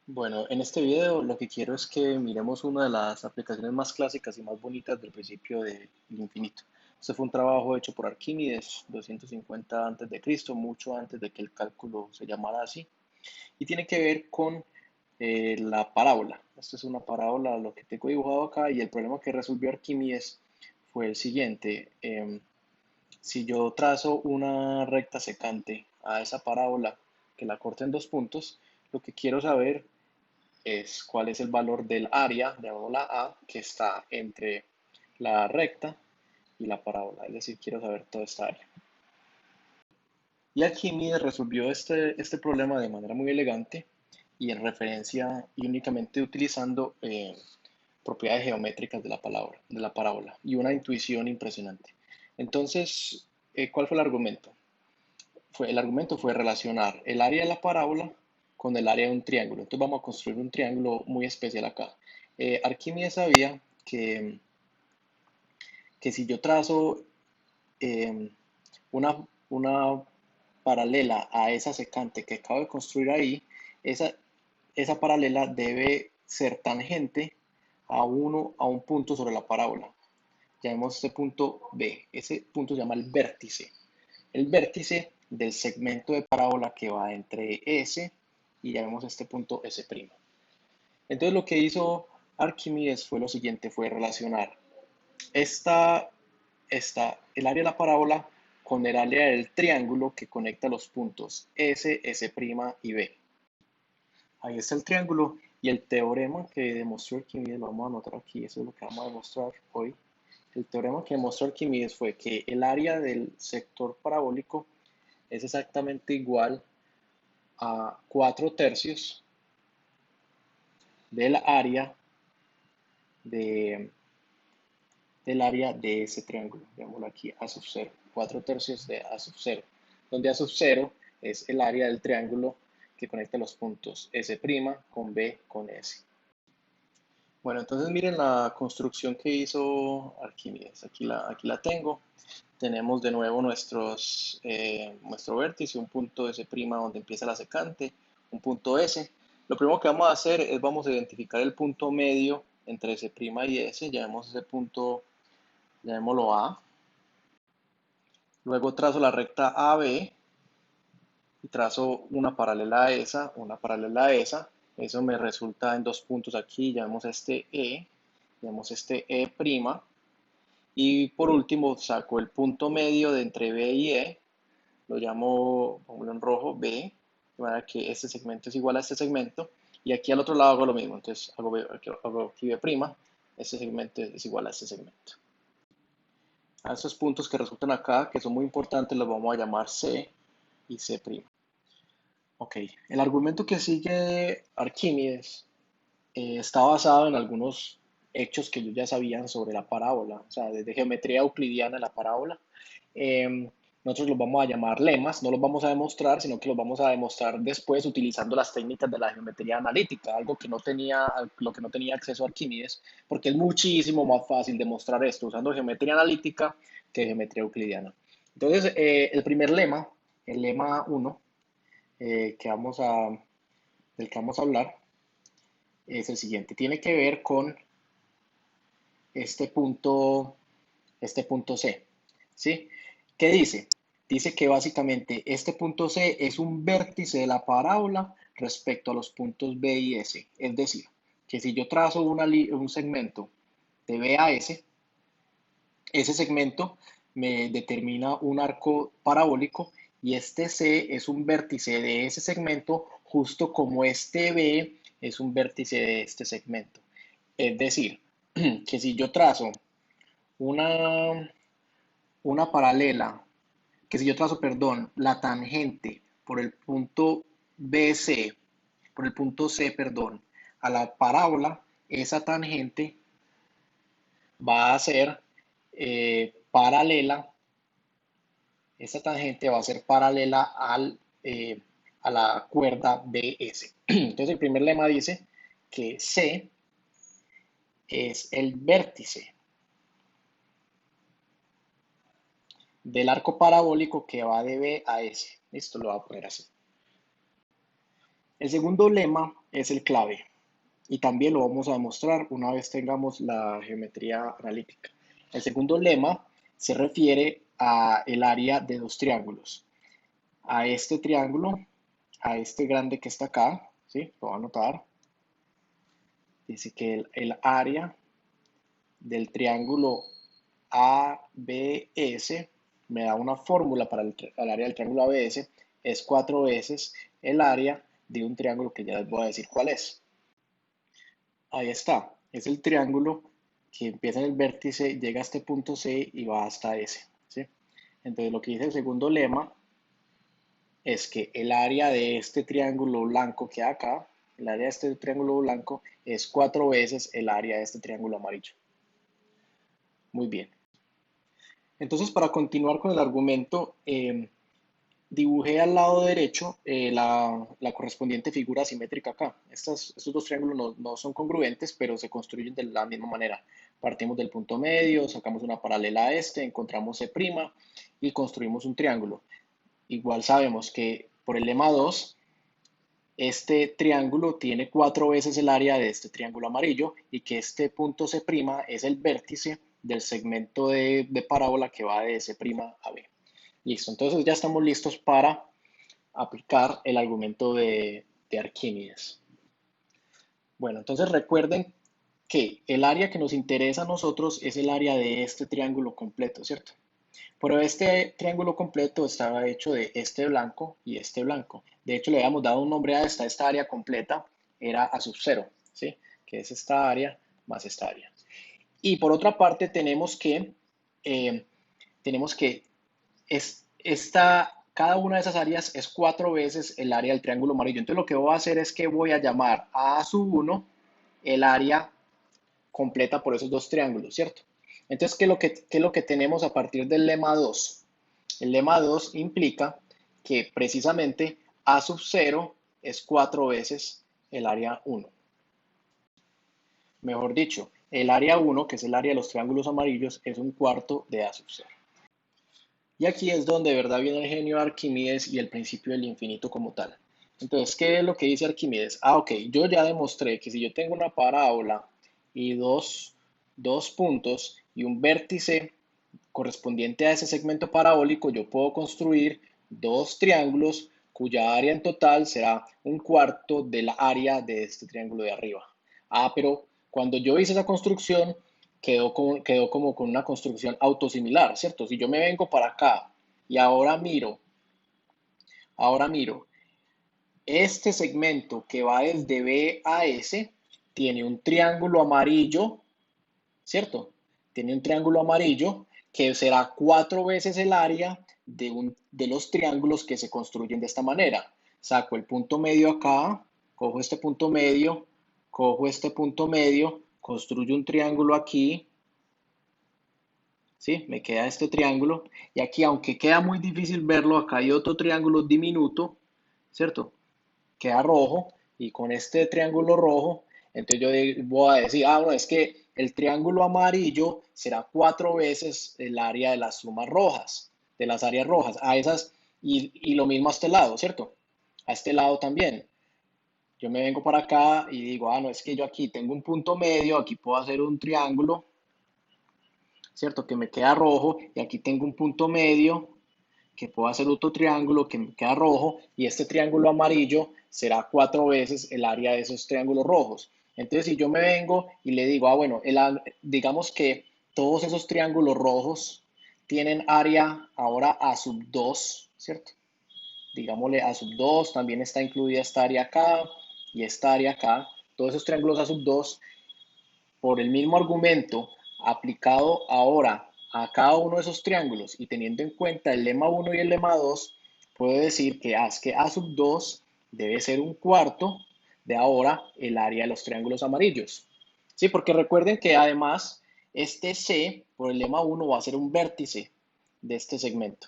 Bueno, en este video lo que quiero es que miremos una de las aplicaciones más clásicas y más bonitas del principio del infinito. Este fue un trabajo hecho por Arquímedes 250 a.C., mucho antes de que el cálculo se llamara así, y tiene que ver con la parábola. Esto es una parábola, lo que tengo dibujado acá, y el problema que resolvió Arquímedes fue el siguiente. Si yo trazo una recta secante a esa parábola que la corta en dos puntos, lo que quiero saber es cuál es el valor del área, de la A, que está entre la recta y la parábola. Es decir, quiero saber toda esta área. Y Arquímedes resolvió este problema de manera muy elegante y en referencia y únicamente utilizando propiedades geométricas de la parábola y una intuición impresionante. Entonces, ¿cuál fue el argumento? El argumento fue relacionar el área de la parábola con el área de un triángulo. Entonces vamos a construir un triángulo muy especial acá. Arquímedes sabía que si yo trazo eh, una paralela a esa secante que acabo de construir ahí, esa, esa paralela debe ser tangente a un punto sobre la parábola. Llamemos este punto B. Ese punto se llama el vértice del segmento de parábola que va entre S y llamemos este punto S'. Entonces lo que hizo Arquímedes fue lo siguiente, fue relacionar esta, el área de la parábola con el área del triángulo que conecta los puntos S, S' y B. Ahí está el triángulo y el teorema que demostró Arquímedes, lo vamos a anotar aquí, eso es lo que vamos a demostrar hoy. El teorema que demostró Arquímedes fue que el área del sector parabólico es exactamente igual a 4 tercios del área de, del área de ese triángulo. Veámoslo aquí, A sub 0. 4 tercios de A sub 0, donde A sub 0 es el área del triángulo que conecta los puntos S' con B con S. Bueno, entonces miren la construcción que hizo Arquímedes. Aquí la tengo. Tenemos de nuevo nuestro vértice, un punto S' donde empieza la secante, un punto S. Lo primero que vamos a hacer es vamos a identificar el punto medio entre S' y S. Llamemos ese punto, llamémoslo A. Luego trazo la recta AB y trazo una paralela a esa, una paralela a esa. Eso me resulta en dos puntos aquí. Llamemos este E'. Y por último saco el punto medio de entre B y E, lo llamo, pongo en rojo, B, de manera que este segmento es igual a este segmento, y aquí al otro lado hago lo mismo, entonces hago aquí B', este segmento es igual a este segmento. A esos puntos que resultan acá, que son muy importantes, los vamos a llamar C y C'. Ok, el argumento que sigue Arquímedes está basado en algunos hechos que ellos ya sabían sobre la parábola, o sea, desde geometría euclidiana de la parábola. Nosotros los vamos a llamar lemas, no los vamos a demostrar, sino que los vamos a demostrar después utilizando las técnicas de la geometría analítica, algo que no tenía, lo que no tenía acceso a Arquímedes, porque es muchísimo más fácil demostrar esto usando geometría analítica que geometría euclidiana. Entonces, el primer lema, el lema 1, del que vamos a hablar, es el siguiente. Tiene que ver con este punto, este punto C. ¿Sí? ¿Qué dice? Dice que básicamente este punto C es un vértice de la parábola respecto a los puntos B y S. Es decir, que si yo trazo un segmento de B a S, ese segmento me determina un arco parabólico y este C es un vértice de ese segmento justo como este B es un vértice de este segmento. Es decir, que si yo trazo una, una paralela, que si yo trazo, perdón, la tangente por el punto BC, por el punto C, perdón, a la parábola, esa tangente va a ser paralela, esa tangente va a ser paralela a la cuerda BS. Entonces el primer lema dice que C es el vértice del arco parabólico que va de B a S. Esto lo voy a poner así. El segundo lema es el clave y también lo vamos a demostrar una vez tengamos la geometría analítica. El segundo lema se refiere a el área de dos triángulos. A este triángulo, a este grande que está acá, ¿sí? Lo voy a anotar. Dice que el área del triángulo ABS me da una fórmula para el área del triángulo ABS, es 4 veces el área de un triángulo que ya les voy a decir cuál es. Ahí está, es el triángulo que empieza en el vértice, llega a este punto C y va hasta S, ¿sí? Entonces lo que dice el segundo lema es que el área de este triángulo blanco que hay acá, el área de este triángulo blanco es 4 veces el área de este triángulo amarillo. Muy bien. Entonces, para continuar con el argumento, dibujé al lado derecho la correspondiente figura simétrica acá. Estos dos triángulos no son congruentes, pero se construyen de la misma manera. Partimos del punto medio, sacamos una paralela a este, encontramos C' y construimos un triángulo. Igual sabemos que por el lema 2, este triángulo tiene 4 veces el área de este triángulo amarillo y que este punto C' es el vértice del segmento de parábola que va de C' a B. Listo, entonces ya estamos listos para aplicar el argumento de Arquímedes. Bueno, entonces recuerden que el área que nos interesa a nosotros es el área de este triángulo completo, ¿cierto? Pero este triángulo completo estaba hecho de este blanco y este blanco. De hecho, le habíamos dado un nombre a esta área completa, era A sub 0, ¿sí? Que es esta área más esta área. Y por otra parte, eh, tenemos que cada una de esas áreas es 4 veces el área del triángulo amarillo. Entonces, lo que voy a hacer es que voy a llamar a sub 1 el área completa por esos dos triángulos, ¿cierto? Entonces, ¿qué es lo que tenemos a partir del lema 2? El lema 2 implica que precisamente A sub 0 es 4 veces el área 1. Mejor dicho, el área 1, que es el área de los triángulos amarillos, es un cuarto de A sub 0. Y aquí es donde de verdad viene el genio de Arquímedes y el principio del infinito como tal. Entonces, ¿qué es lo que dice Arquímedes? Ok, yo ya demostré que si yo tengo una parábola y dos puntos y un vértice correspondiente a ese segmento parabólico, yo puedo construir dos triángulos cuya área en total será un cuarto de la área de este triángulo de arriba. Ah, pero cuando yo hice esa construcción, quedó como con una construcción autosimilar, ¿cierto? Si yo me vengo para acá y ahora miro, este segmento que va desde B a S tiene un triángulo amarillo, ¿cierto? Tiene un triángulo amarillo que será 4 veces el área de los triángulos que se construyen de esta manera. Saco el punto medio acá, cojo este punto medio, cojo este punto medio, construyo un triángulo aquí, ¿sí? Me queda este triángulo. Y aquí, aunque queda muy difícil verlo, acá hay otro triángulo diminuto, ¿cierto? Queda rojo y con este triángulo rojo, entonces yo voy a decir, bueno, es que el triángulo amarillo será 4 veces el área de las sumas rojas, de las áreas rojas, y lo mismo a este lado, ¿cierto? A este lado también. Yo me vengo para acá y digo, no, es que yo aquí tengo un punto medio, aquí puedo hacer un triángulo, ¿cierto? Que me queda rojo y aquí tengo un punto medio que puedo hacer otro triángulo que me queda rojo y este triángulo amarillo será 4 veces el área de esos triángulos rojos. Entonces, si yo me vengo y le digo, bueno, digamos que todos esos triángulos rojos tienen área ahora a sub 2, ¿cierto? Digámosle a sub 2, también está incluida esta área acá y esta área acá. Todos esos triángulos a sub 2 por el mismo argumento aplicado ahora a cada uno de esos triángulos y teniendo en cuenta el lema 1 y el lema 2, puedo decir que A sub 2 debe ser un cuarto de ahora el área de los triángulos amarillos. Sí, porque recuerden que además este C por el lema 1 va a ser un vértice de este segmento.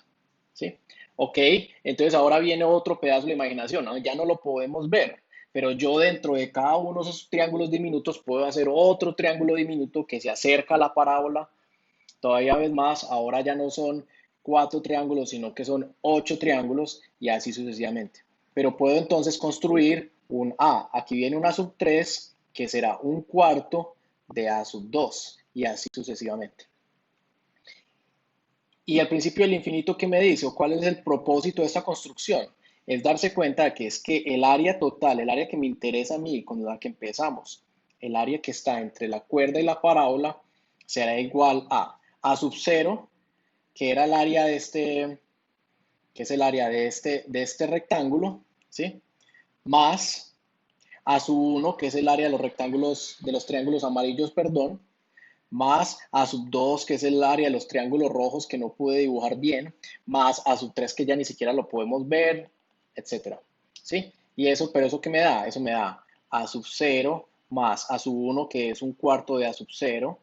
¿Sí? Ok, entonces ahora viene otro pedazo de imaginación, ¿no? Ya no lo podemos ver, pero yo dentro de cada uno de esos triángulos diminutos puedo hacer otro triángulo diminuto que se acerca a la parábola. Todavía vez más, ahora ya no son 4 triángulos, sino que son 8 triángulos y así sucesivamente. Pero puedo entonces construir un A. Aquí viene una sub 3 que será un cuarto de A sub 2 y así sucesivamente. Y al principio del infinito, ¿qué me dice? ¿O cuál es el propósito de esta construcción? Es darse cuenta de que es que el área total, el área que me interesa a mí con la que empezamos, el área que está entre la cuerda y la parábola, será igual a sub 0, que era el área de este, que es el área de este rectángulo, ¿sí? Más a sub 1, que es el área de los rectángulos, de los triángulos amarillos, perdón, más a sub 2, que es el área de los triángulos rojos que no pude dibujar bien, más a sub 3, que ya ni siquiera lo podemos ver, etcétera. ¿Sí? Y eso, pero ¿eso qué me da? Eso me da a sub 0 más a sub 1, que es un cuarto de a sub 0,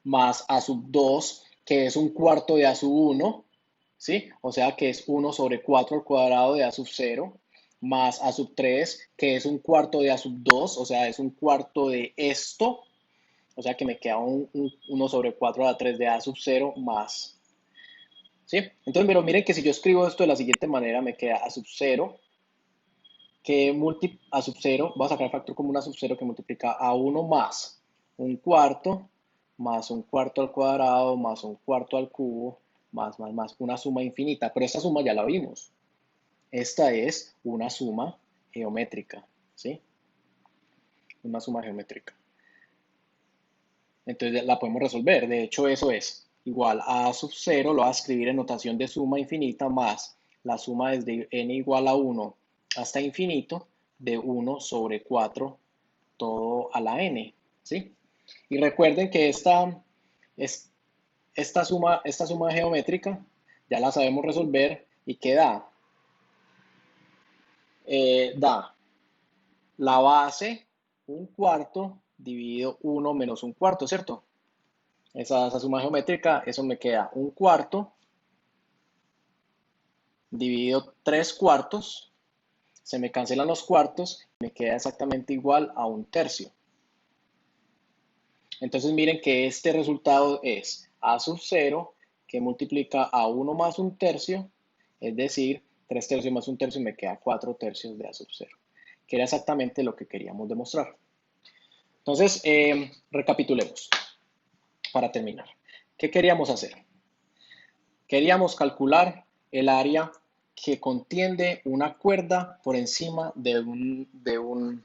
más a sub 2, que es un cuarto de a sub 1, ¿sí? O sea que es 1 sobre 4 al cuadrado de a sub 0, más a sub 3, que es un cuarto de a sub 2, o sea, es un cuarto de esto, o sea que me queda 1 sobre 4 a la 3 de A sub 0 más. ¿Sí? Entonces, pero miren que si yo escribo esto de la siguiente manera, me queda A sub 0, a sub 0, voy a sacar el factor común a sub 0 que multiplica a 1 más un cuarto, más un cuarto al cuadrado, más un cuarto al cubo, más, una suma infinita. Pero esta suma ya la vimos. Esta es una suma geométrica, ¿sí? Una suma geométrica. Entonces la podemos resolver. De hecho, eso es igual a sub 0, lo voy a escribir en notación de suma infinita más la suma desde n igual a 1 hasta infinito de 1 sobre 4 todo a la n, ¿sí? Y recuerden que esta suma geométrica ya la sabemos resolver y ¿qué da? Da la base, un cuarto, dividido 1 menos un cuarto, ¿cierto? Esa suma geométrica, eso me queda un cuarto dividido 3 cuartos, se me cancelan los cuartos, me queda exactamente igual a un tercio. Entonces miren que este resultado es a sub 0 que multiplica a 1 más un tercio, es decir, 3 tercios más un tercio me queda 4 tercios de a sub 0, que era exactamente lo que queríamos demostrar. Entonces, recapitulemos para terminar. ¿Qué queríamos hacer? Queríamos calcular el área que contiende una cuerda por encima de un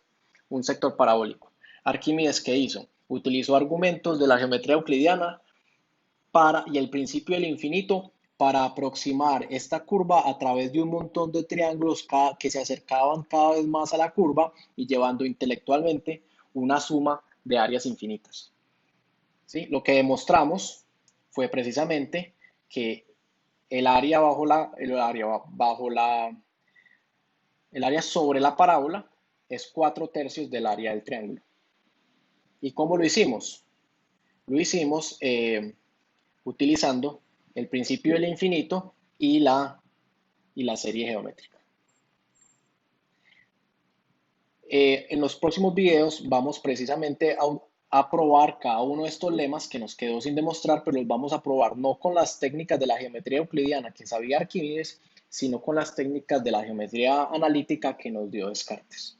sector parabólico. Arquímedes, ¿qué hizo? Utilizó argumentos de la geometría euclidiana y el principio del infinito para aproximar esta curva a través de un montón de triángulos que se acercaban cada vez más a la curva y llevando intelectualmente una suma de áreas infinitas. ¿Sí? Lo que demostramos fue precisamente que el área sobre la parábola es 4 tercios del área del triángulo. ¿Y cómo lo hicimos? Lo hicimos utilizando el principio del infinito y la serie geométrica. En los próximos videos vamos precisamente a probar cada uno de estos lemas que nos quedó sin demostrar, pero los vamos a probar no con las técnicas de la geometría euclidiana que sabía Arquímedes, sino con las técnicas de la geometría analítica que nos dio Descartes.